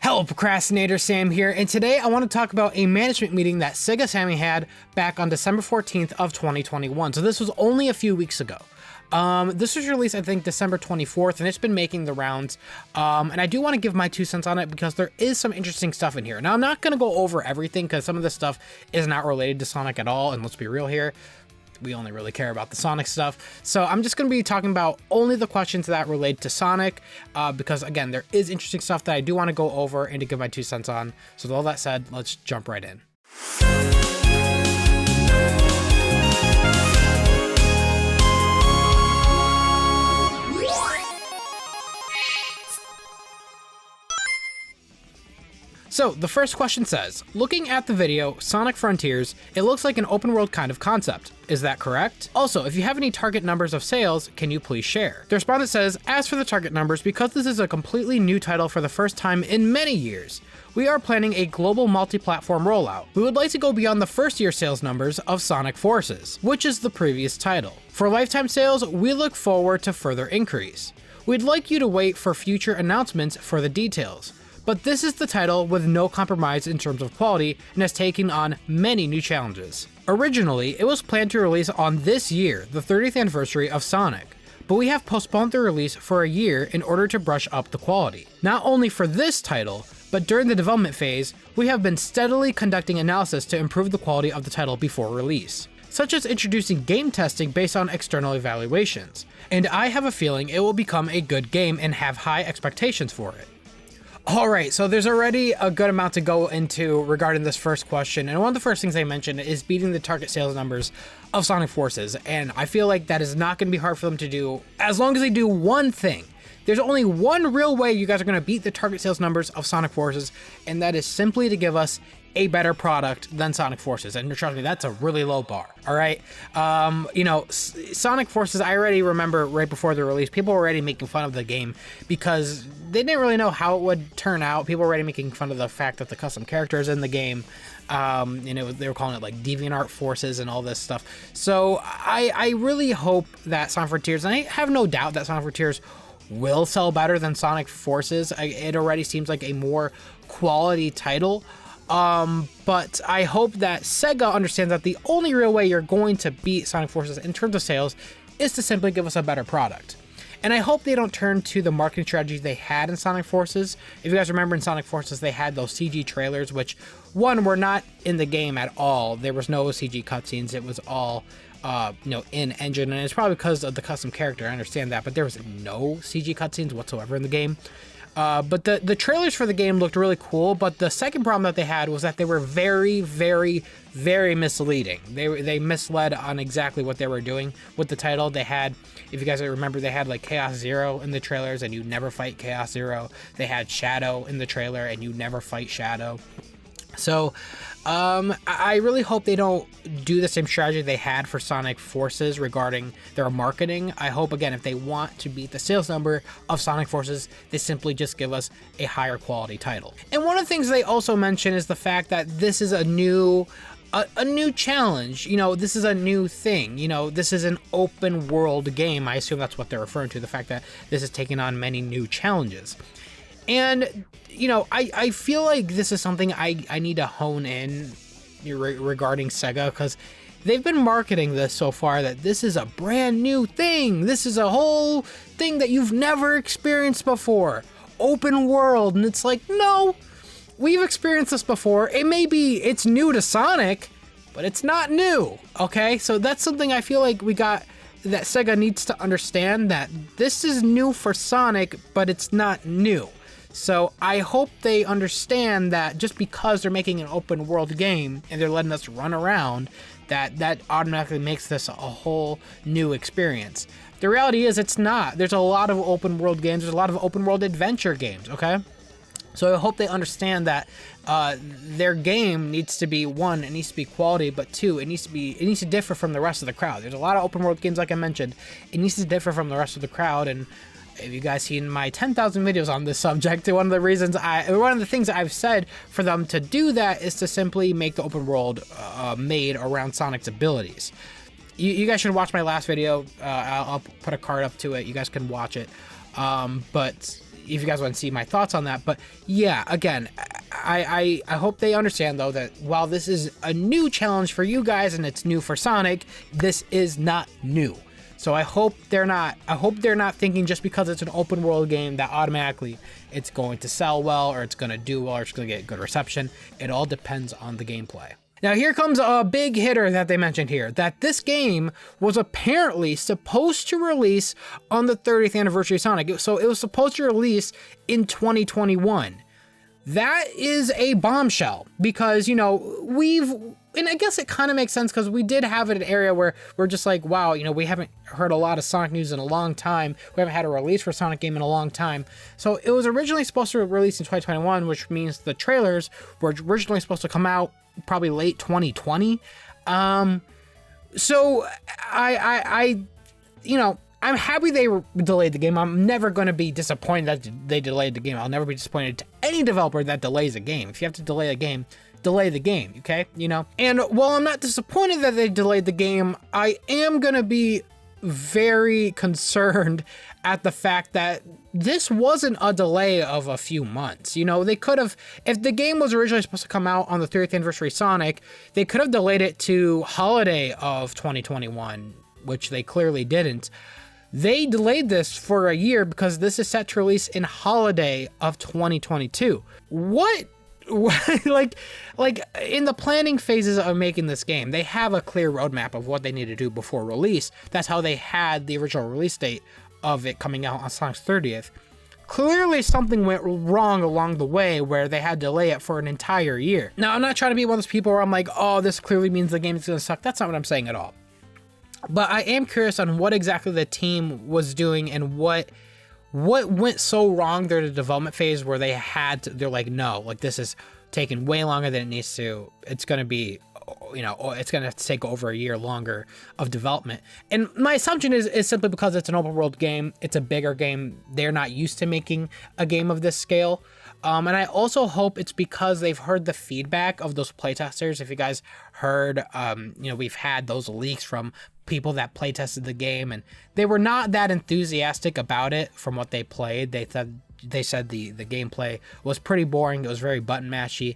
Hello Procrastinator, Sam here, and today I want to talk about a management meeting that SEGA Sammy had back on December 14th of 2021. So this was only a few weeks ago. This was released, I think, December 24th, and it's been making the rounds. And I do want to give my 2 cents on it because there is some interesting stuff in here. Now, I'm not going to go over everything because some of this stuff is not related to Sonic at all, and let's be real here. We only really care about the Sonic stuff. So I'm just going to be talking about only the questions that relate to Sonic, because again, there is interesting stuff that I do want to go over and to give my 2 cents on. So with all that said, let's jump right in. So the first question says, looking at the video, Sonic Frontiers, it looks like an open world kind of concept. Is that correct? Also, if you have any target numbers of sales, can you please share? The respondent says, as for the target numbers, because this is a completely new title for the first time in many years, we are planning a global multi-platform rollout. We would like to go beyond the first year sales numbers of Sonic Forces, which is the previous title. For lifetime sales, we look forward to further increase. We'd like you to wait for future announcements for the details. But this is the title with no compromise in terms of quality and has taken on many new challenges. Originally, it was planned to release on this year, the 30th anniversary of Sonic, but we have postponed the release for a year in order to brush up the quality. Not only for this title, but during the development phase, we have been steadily conducting analysis to improve the quality of the title before release, such as introducing game testing based on external evaluations. And I have a feeling it will become a good game and have high expectations for it. Alright, so there's already a good amount to go into regarding this first question, and one of the first things I mentioned is beating the target sales numbers of Sonic Forces, and I feel like that is not going to be hard for them to do as long as they do one thing. There's only one real way you guys are going to beat the target sales numbers of Sonic Forces, and that is simply to give us a better product than Sonic Forces. And trust me, that's a really low bar. All right. Sonic Forces, I already remember right before the release, people were already making fun of the game because they didn't really know how it would turn out. People were already making fun of the fact that the custom characters in the game, they were calling it like DeviantArt Forces and all this stuff. So I really hope that Sonic Frontiers, and I have no doubt that Sonic Frontiers will sell better than Sonic Forces. It already seems like a more quality title. But I hope that SEGA understands that the only real way you're going to beat Sonic Forces in terms of sales is to simply give us a better product. And I hope they don't turn to the marketing strategies they had in Sonic Forces. If you guys remember in Sonic Forces, they had those CG trailers, which one, were not in the game at all. There was no CG cutscenes. It was all, in engine. And it's probably because of the custom character. I understand that, but there was no CG cutscenes whatsoever in the game. But the trailers for the game looked really cool, but the second problem that they had was that they were very, very, very misleading. They misled on exactly what they were doing with the title. They had, if you guys remember, they had like Chaos Zero in the trailers and you never fight Chaos Zero. They had Shadow in the trailer and you never fight Shadow. So I really hope they don't do the same strategy they had for Sonic Forces regarding their marketing. I hope, again, if they want to beat the sales number of Sonic Forces, they simply just give us a higher quality title. And one of the things they also mention is the fact that this is a new challenge. This is a new thing. This is an open world game. I assume that's what they're referring to, the fact that this is taking on many new challenges. And, I feel like this is something I need to hone in regarding SEGA, because they've been marketing this so far that this is a brand new thing. This is a whole thing that you've never experienced before. Open world. And it's like, no, we've experienced this before. It's new to Sonic, but it's not new. Okay, so that's something I feel like that SEGA needs to understand, that this is new for Sonic, but it's not new. So I hope they understand that just because they're making an open world game and they're letting us run around, that automatically makes this a whole new experience. The reality is it's not. There's a lot of open world games. There's a lot of open world adventure games, okay? So I hope they understand that their game needs to be, one, it needs to be quality, but two, it needs to differ from the rest of the crowd. There's a lot of open world games, like I mentioned. It needs to differ from the rest of the crowd, and if you guys seen my 10,000 videos on this subject, one of the things I've said for them to do that is to simply make the open world made around Sonic's abilities. You guys should watch my last video. I'll put a card up to it. You guys can watch it. But if you guys want to see my thoughts on that. But yeah, again, I hope they understand though that while this is a new challenge for you guys and it's new for Sonic, this is not new. So I hope they're not thinking just because it's an open world game that automatically it's going to sell well or it's going to do well or it's going to get good reception. It all depends on the gameplay. Now here comes a big hitter that they mentioned here, that this game was apparently supposed to release on the 30th anniversary of Sonic. So it was supposed to release in 2021. That is a bombshell because, you know, and I guess it kind of makes sense because we did have an area where we're just like, wow, you know, we haven't heard a lot of Sonic news in a long time. We haven't had a release for a Sonic game in a long time. So it was originally supposed to release in 2021, which means the trailers were originally supposed to come out probably late 2020. So I you know, I'm happy they delayed the game. I'm never going to be disappointed that they delayed the game. I'll never be disappointed to any developer that delays a game. If you have to delay a game, delay the game, okay? You know? And while I'm not disappointed that they delayed the game, I am going to be very concerned at the fact that this wasn't a delay of a few months. You know, they could have, if the game was originally supposed to come out on the 30th anniversary Sonic, they could have delayed it to holiday of 2021, which they clearly didn't. They delayed this for a year because this is set to release in holiday of 2022. What like in the planning phases of making this game, they have a clear roadmap of what they need to do before release. That's how they had the original release date of it coming out on Sonic's 30th. Clearly something went wrong along the way where they had to delay it for an entire year. Now, I'm not trying to be one of those people where I'm like, oh, this clearly means the game is going to suck. That's not what I'm saying at all. But I am curious on what exactly the team was doing and what went so wrong during the development phase where they're like, no, like this is taking way longer than it needs to. It's going to be, you know, it's going to take over a year longer of development. And my assumption is simply because it's an open world game. It's a bigger game. They're not used to making a game of this scale. And I also hope it's because they've heard the feedback of those playtesters. If you guys heard, you know, we've had those leaks from people that playtested the game, and they were not that enthusiastic about it from what they played. They said the gameplay was pretty boring. It was very button mashy.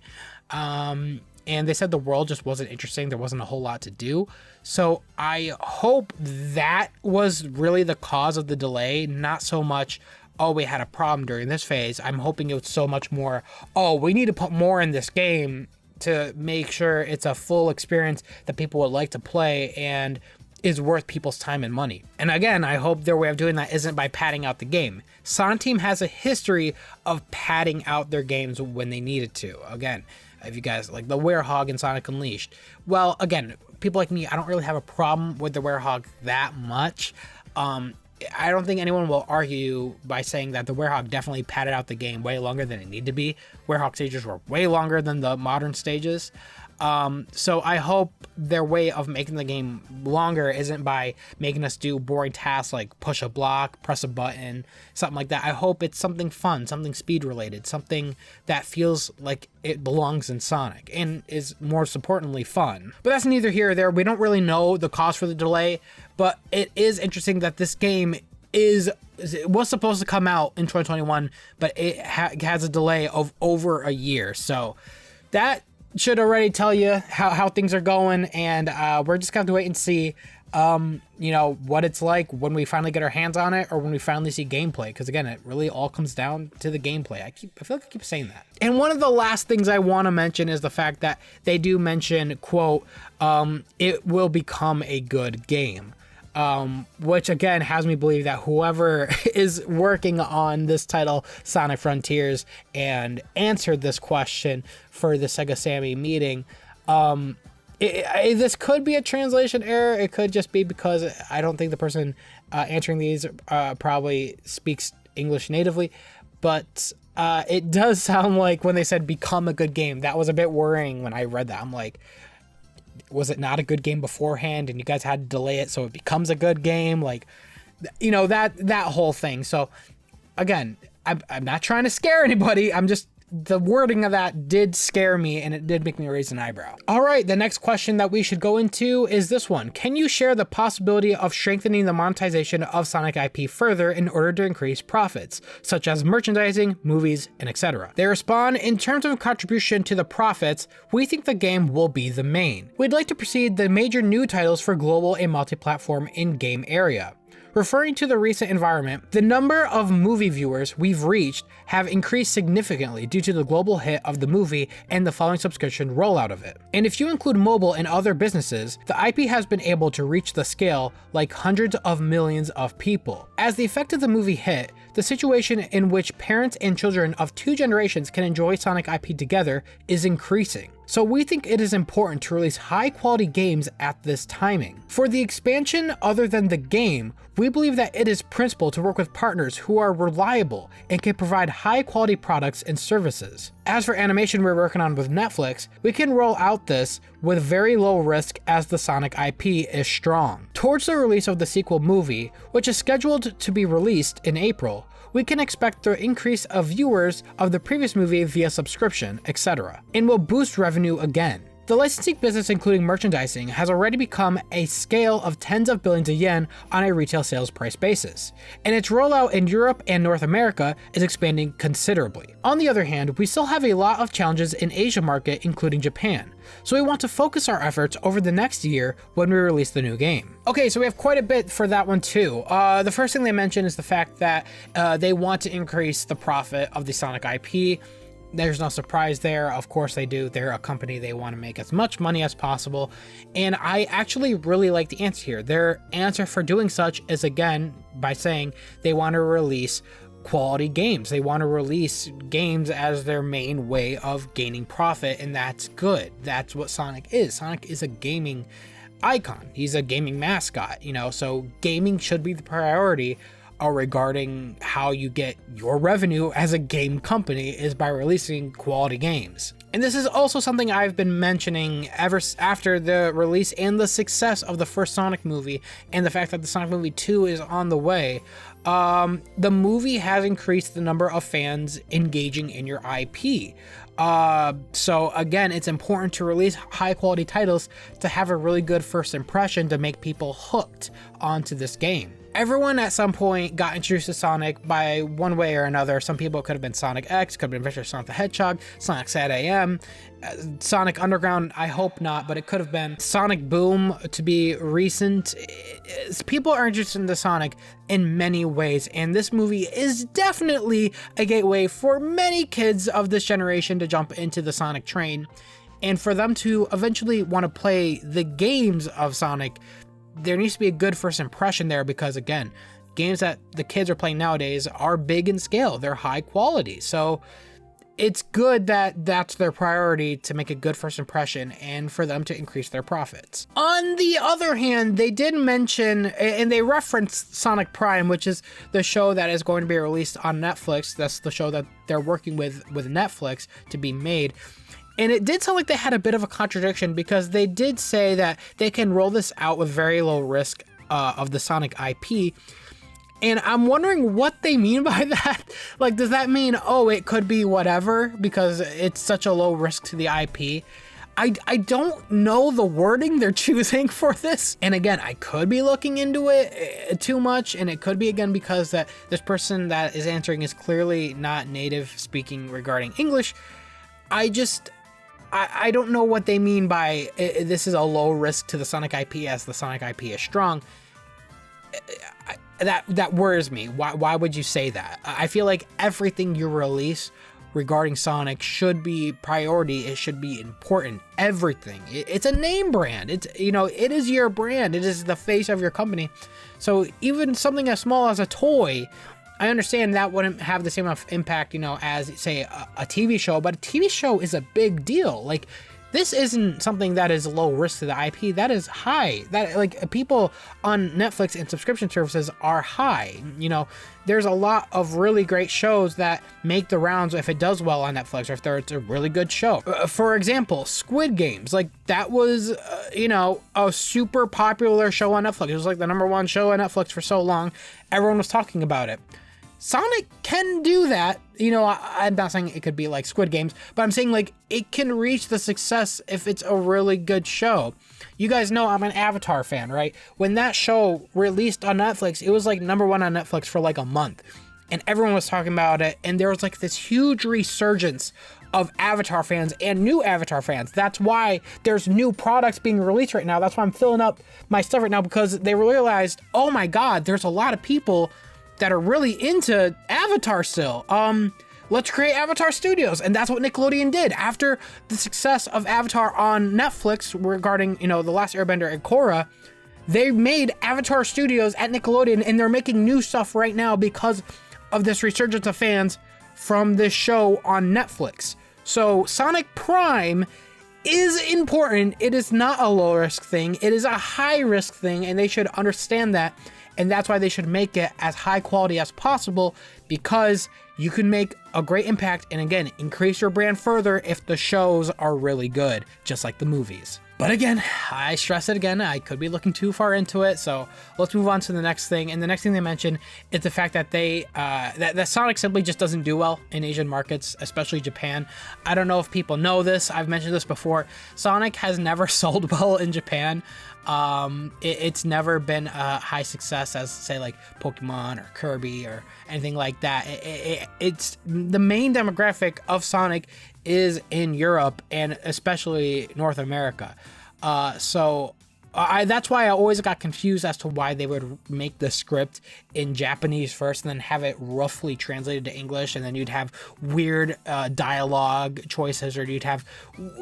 And they said the world just wasn't interesting. There wasn't a whole lot to do. So I hope that was really the cause of the delay, not so much, oh, we had a problem during this phase. I'm hoping it was so much more, oh, we need to put more in this game to make sure it's a full experience that people would like to play and is worth people's time and money. And again, I hope their way of doing that isn't by padding out the game. Sonic Team has a history of padding out their games when they needed to. Again, if you guys like the Werehog in Sonic Unleashed. Well, again, people like me, I don't really have a problem with the Werehog that much. I don't think anyone will argue by saying that the Werehog definitely padded out the game way longer than it needed to be. Werehog stages were way longer than the modern stages. So I hope their way of making the game longer isn't by making us do boring tasks like push a block, press a button, something like that. I hope it's something fun, something speed related, something that feels like it belongs in Sonic and is most importantly fun. But that's neither here or there. We don't really know the cause for the delay, but it is interesting that this game it was supposed to come out in 2021, but it has a delay of over a year. So that should already tell you how things are going, and we're just gonna have to wait and see you know, what it's like when we finally get our hands on it or when we finally see gameplay, because again, it really all comes down to the gameplay. I feel like I keep saying that. And one of the last things I want to mention is the fact that they do mention, quote, it will become a good game. Which again has me believe that whoever is working on this title, Sonic Frontiers, and answered this question for the SEGA Sammy meeting, this could be a translation error. It could just be because I don't think the person answering these probably speaks English natively, but it does sound like when they said become a good game, that was a bit worrying when I read that. I'm like, was it not a good game beforehand and you guys had to delay it so it becomes a good game? Like, you know, that whole thing. So again, I'm not trying to scare anybody. I'm just the wording of that did scare me, and it did make me raise an eyebrow. All right, the next question that we should go into is this one. Can you share the possibility of strengthening the monetization of Sonic IP further in order to increase profits, such as merchandising, movies, and etc.? They respond, in terms of contribution to the profits, we think the game will be the main. We'd like to precede the major new titles for global and multi-platform in-game area. Referring to the recent environment, the number of movie viewers we've reached have increased significantly due to the global hit of the movie and the following subscription rollout of it. And if you include mobile and other businesses, the IP has been able to reach the scale like hundreds of millions of people. As the effect of the movie hit, the situation in which parents and children of two generations can enjoy Sonic IP together is increasing. So we think it is important to release high quality games at this timing. For the expansion other than the game, we believe that it is principal to work with partners who are reliable and can provide high quality products and services. As for animation we're working on with Netflix, we can roll out this with very low risk as the Sonic IP is strong. Towards the release of the sequel movie, which is scheduled to be released in April, we can expect the increase of viewers of the previous movie via subscription, etc., and will boost revenue again. The licensing business, including merchandising, has already become a scale of tens of billions of yen on a retail sales price basis, and its rollout in Europe and North America is expanding considerably. On the other hand, we still have a lot of challenges in Asia market, including Japan, so we want to focus our efforts over the next year when we release the new game. Okay, so we have quite a bit for that one too. The first thing they mention is the fact that they want to increase the profit of the Sonic IP. There's no surprise there. Of course they do. They're a company. They want to make as much money as possible. And I actually really like the answer here. Their answer for doing such is, again, by saying they want to release quality games. They want to release games as their main way of gaining profit, and that's good. That's what Sonic is. Sonic is a gaming icon. He's a gaming mascot, so gaming should be the priority regarding how you get your revenue as a game company is by releasing quality games. And this is also something I've been mentioning ever after the release and the success of the first Sonic movie, and the fact that the Sonic movie 2 is on the way. The movie has increased the number of fans engaging in your IP. So again, it's important to release high quality titles to have a really good first impression to make people hooked onto this game. Everyone at some point got introduced to Sonic by one way or another. Some people, it could have been Sonic X, could have been Adventure of Sonic the Hedgehog, Sonic Sad AM, Sonic Underground, I hope not, but it could have been Sonic Boom to be recent. People are interested in the Sonic in many ways, and this movie is definitely a gateway for many kids of this generation to jump into the Sonic train, and for them to eventually want to play the games of Sonic. There needs to be a good first impression there because, again, games that the kids are playing nowadays are big in scale. They're high quality. So it's good that that's their priority, to make a good first impression and for them to increase their profits. On the other hand, they did mention, and they referenced Sonic Prime, which is the show that is going to be released on Netflix. That's the show that they're working with Netflix to be made. And it did sound like they had a bit of a contradiction, because they did say that they can roll this out with very low risk of the Sonic IP. And I'm wondering what they mean by that. Like, does that mean, oh, it could be whatever because it's such a low risk to the IP? I don't know the wording they're choosing for this. And again, I could be looking into it too much, and it could be, again, because that this person that is answering is clearly not native speaking regarding English. I don't know what they mean by this is a low risk to the Sonic IP as the Sonic IP is strong. That worries me. Why would you say that? I feel like everything you release regarding Sonic should be priority. It should be important. Everything. It's a name brand. It is your brand. It is the face of your company. So even something as small as a toy, I understand that wouldn't have the same enough impact, as, say, a TV show, but a TV show is a big deal. Like, this isn't something that is low risk to the IP. That is high. That, like, people on Netflix and subscription services are high. There's a lot of really great shows that make the rounds if it does well on Netflix, or if it's a really good show. For example, Squid Games. Like, that was, a super popular show on Netflix. It was like the #1 show on Netflix for so long. Everyone was talking about it. Sonic can do that. You know, I'm not saying it could be like Squid Games, but I'm saying like it can reach the success if it's a really good show. You guys know I'm an Avatar fan, right? When that show released on Netflix, it was like #1 on Netflix for like a month. And everyone was talking about it. And there was like this huge resurgence of Avatar fans and new Avatar fans. That's why there's new products being released right now. That's why I'm filling up my stuff right now, because they realized, oh my God, there's a lot of people that are really into Avatar still. Let's create Avatar Studios. And that's what Nickelodeon did. After the success of Avatar on Netflix regarding, you know, The Last Airbender and Korra, they made Avatar Studios at Nickelodeon, and they're making new stuff right now because of this resurgence of fans from this show on Netflix. So Sonic Prime is important. It is not a low risk thing. It is a high risk thing, and they should understand that. And that's why they should make it as high quality as possible, because you can make a great impact and again, increase your brand further if the shows are really good, just like the movies. But again, I stress it again, I could be looking too far into it, so let's move on to the next thing. And the next thing they mention is the fact that that Sonic simply just doesn't do well in Asian markets, especially Japan. I don't know if people know this, I've mentioned this before. Sonic has never sold well in Japan. It's never been a high success as, say, like Pokemon or Kirby or anything like that. It's the main demographic of Sonic is in Europe and especially North America. So that's why I always got confused as to why they would make the script in Japanese first and then have it roughly translated to English, and then you'd have weird dialogue choices, or you'd have,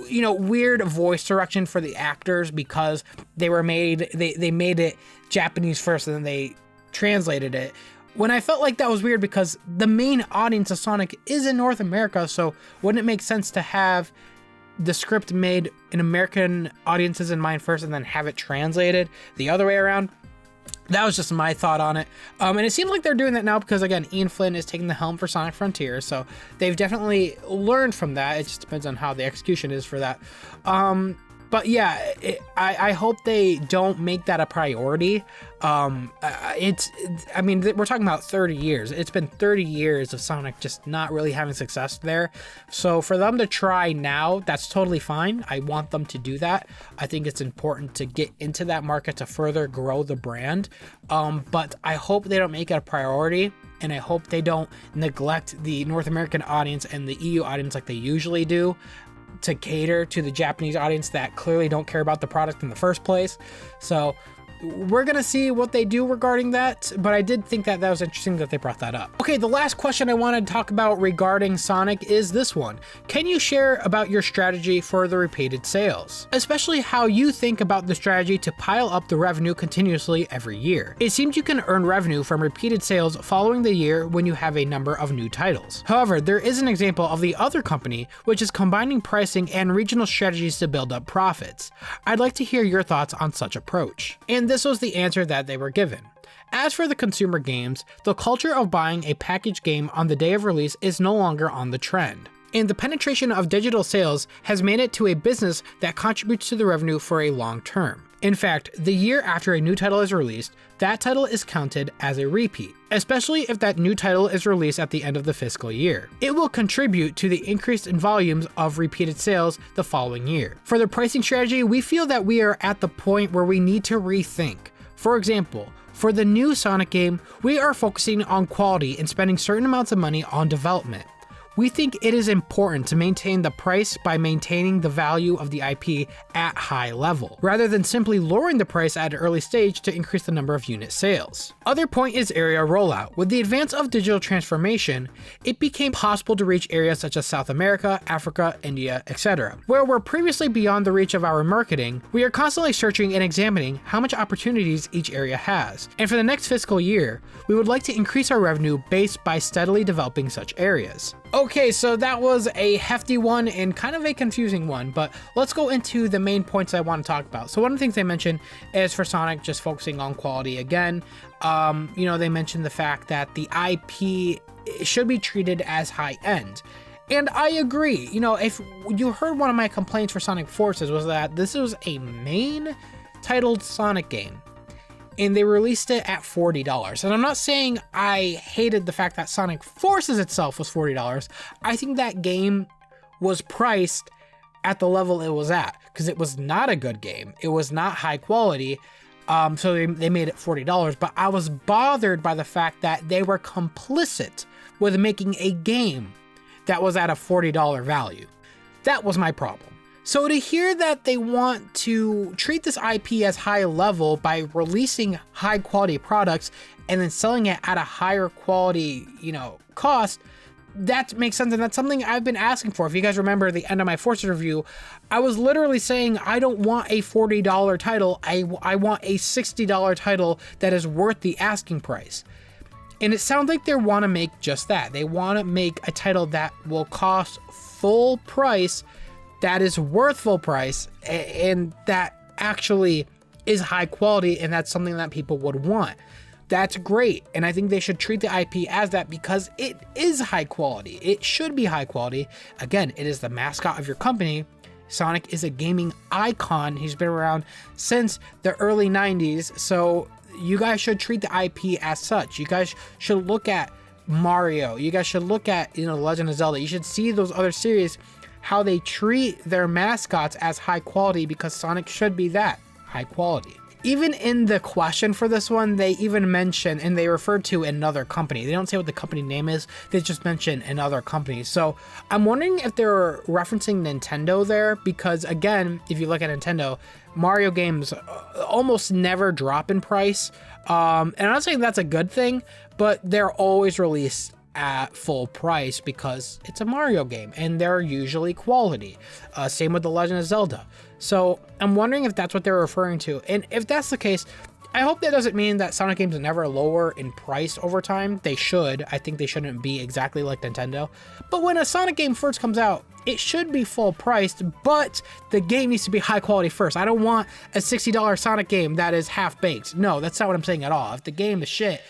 you know, weird voice direction for the actors because they made it Japanese first and then they translated it. When I felt like that was weird, because the main audience of Sonic is in North America, so wouldn't it make sense to have the script made in American audiences in mind first and then have it translated the other way around? That was just my thought on it. And it seems like they're doing that now because, again, Ian Flynn is taking the helm for Sonic Frontiers, so they've definitely learned from that. It just depends on how the execution is for that. But yeah, I hope they don't make that a priority. I mean, we're talking about 30 years. It's been 30 years of Sonic just not really having success there. So for them to try now, that's totally fine. I want them to do that. I think it's important to get into that market to further grow the brand. But I hope they don't make it a priority. And I hope they don't neglect the North American audience and the EU audience like they usually do, to cater to the Japanese audience that clearly don't care about the product in the first place. So we're gonna see what they do regarding that, but I did think that was interesting that they brought that up. Okay, the last question I wanted to talk about regarding Sonic is this one. Can you share about your strategy for the repeated sales? Especially how you think about the strategy to pile up the revenue continuously every year. It seems you can earn revenue from repeated sales following the year when you have a number of new titles. However, there is an example of the other company, which is combining pricing and regional strategies to build up profits. I'd like to hear your thoughts on such approach. And this was the answer that they were given. As for the consumer games, the culture of buying a packaged game on the day of release is no longer on the trend. And the penetration of digital sales has made it to a business that contributes to the revenue for a long term. In fact, the year after a new title is released, that title is counted as a repeat, especially if that new title is released at the end of the fiscal year. It will contribute to the increase in volumes of repeated sales the following year. For the pricing strategy, we feel that we are at the point where we need to rethink. For example, for the new Sonic game, we are focusing on quality and spending certain amounts of money on development. We think it is important to maintain the price by maintaining the value of the IP at high level, rather than simply lowering the price at an early stage to increase the number of unit sales. Other point is area rollout. With the advance of digital transformation, it became possible to reach areas such as South America, Africa, India, etc. Where we're previously beyond the reach of our marketing, we are constantly searching and examining how much opportunities each area has. And for the next fiscal year, we would like to increase our revenue based by steadily developing such areas. Okay, so that was a hefty one and kind of a confusing one, but let's go into the main points I want to talk about. So one of the things they mentioned is for Sonic just focusing on quality again. You know, they mentioned the fact that the IP should be treated as high end. And I agree. You know, if you heard one of my complaints for Sonic Forces was that this was a main titled Sonic game. and they released it at $40. And I'm not saying I hated the fact that Sonic Forces itself was $40. I think that game was priced at the level it was at, because it was not a good game. It was not high quality. So they made it $40, but I was bothered by the fact that they were complicit with making a game that was at a $40 value. That was my problem. So to hear that they want to treat this IP as high level by releasing high quality products and then selling it at a higher quality, cost, that makes sense. And that's something I've been asking for. If you guys remember the end of my Forces review, I was literally saying, I don't want a $40 title. I want a $60 title that is worth the asking price. And it sounds like they want to make just that. They want to make a title that will cost full price, that is worth full price, and that actually is high quality, and that's something that people would want. That's great, and I think they should treat the IP as that, because it is high quality. It should be high quality. Again, it is the mascot of your company. Sonic is a gaming icon. He's been around since the early 90s, so you guys should treat the IP as such. You guys should look at Mario. You guys should look at, The Legend of Zelda. You should see those other series, how they treat their mascots as high quality, because Sonic should be that high quality. Even in the question for this one, they even mention, and they refer to another company. They don't say what the company name is. They just mention another company. So I'm wondering if they're referencing Nintendo there, because again, if you look at Nintendo, Mario games almost never drop in price. And I'm not saying that's a good thing, but they're always released at full price because it's a Mario game and they're usually quality. Same with The Legend of Zelda. So I'm wondering if that's what they're referring to. And if that's the case, I hope that doesn't mean that Sonic games never lower in price over time. They should. I think they shouldn't be exactly like Nintendo. But when a Sonic game first comes out, it should be full priced, but the game needs to be high quality first. I don't want a $60 Sonic game that is half baked. No, that's not what I'm saying at all. If the game is shit,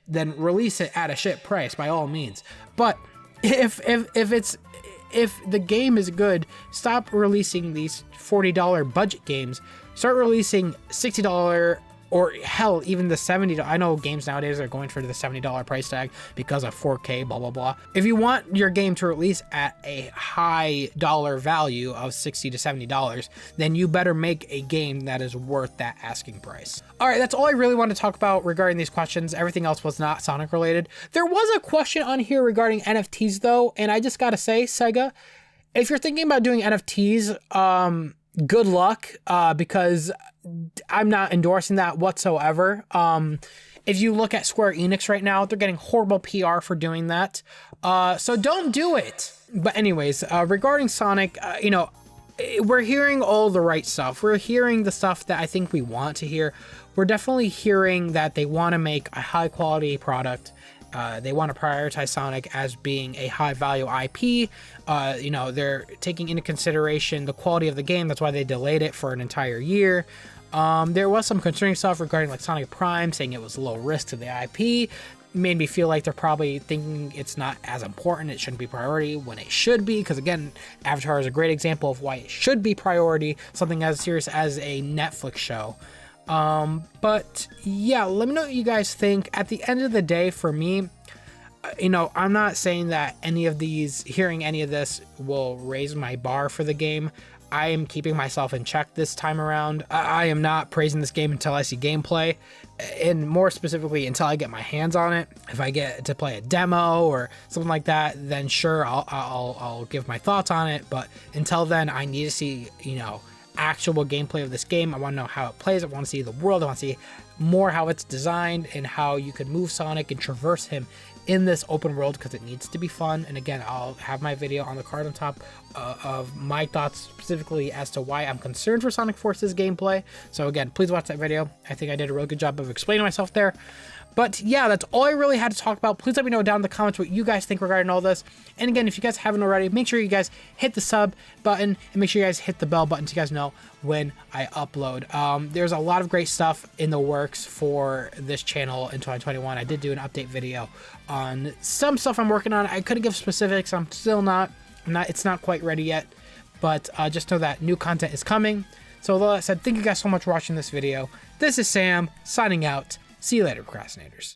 then release it at a shit price by all means. But if the game is good, stop releasing these $40 budget games. Start releasing $60 or hell, even the $70. I know games nowadays are going for the $70 price tag because of 4K, blah, blah, blah. If you want your game to release at a high dollar value of $60 to $70, then you better make a game that is worth that asking price. All right, that's all I really want to talk about regarding these questions. Everything else was not Sonic related. There was a question on here regarding NFTs though, and I just gotta say, Sega, if you're thinking about doing NFTs, good luck, because I'm not endorsing that whatsoever. If you look at Square Enix right now, they're getting horrible PR for doing that. So don't do it. But anyways, regarding Sonic, we're hearing all the right stuff. We're hearing the stuff that I think we want to hear. We're definitely hearing that they want to make a high quality product. They want to prioritize Sonic as being a high value IP. They're taking into consideration the quality of the game. That's why they delayed it for an entire year. There was some concerning stuff regarding like Sonic Prime, saying it was low risk to the IP. Made me feel like they're probably thinking it's not as important. It shouldn't be priority when it should be. Because again, Avatar is a great example of why it should be priority. Something as serious as a Netflix show. But yeah, let me know what you guys think. At the end of the day, for me, I'm not saying that hearing any of this will raise my bar for the game. I am keeping myself in check this time around. I am not praising this game until I see gameplay, and more specifically until I get my hands on it. If I get to play a demo or something like that, then sure, I'll give my thoughts on it. But until then, I need to see, actual gameplay of this game. I want to know how it plays. I want to see the world. I want to see more how it's designed and how you could move Sonic and traverse him in this open world, because it needs to be fun. And again, I'll have my video on the card on top of my thoughts specifically as to why I'm concerned for Sonic Forces gameplay. So again, please watch that video. I think I did a really good job of explaining myself there. But yeah, that's all I really had to talk about. Please let me know down in the comments what you guys think regarding all this. And again, if you guys haven't already, make sure you guys hit the sub button and make sure you guys hit the bell button so you guys know when I upload. There's a lot of great stuff in the works for this channel in 2021. I did do an update video on some stuff I'm working on. I couldn't give specifics. It's not quite ready yet, but just know that new content is coming. So with all that said, thank you guys so much for watching this video. This is Sam, signing out. See you later, procrastinators.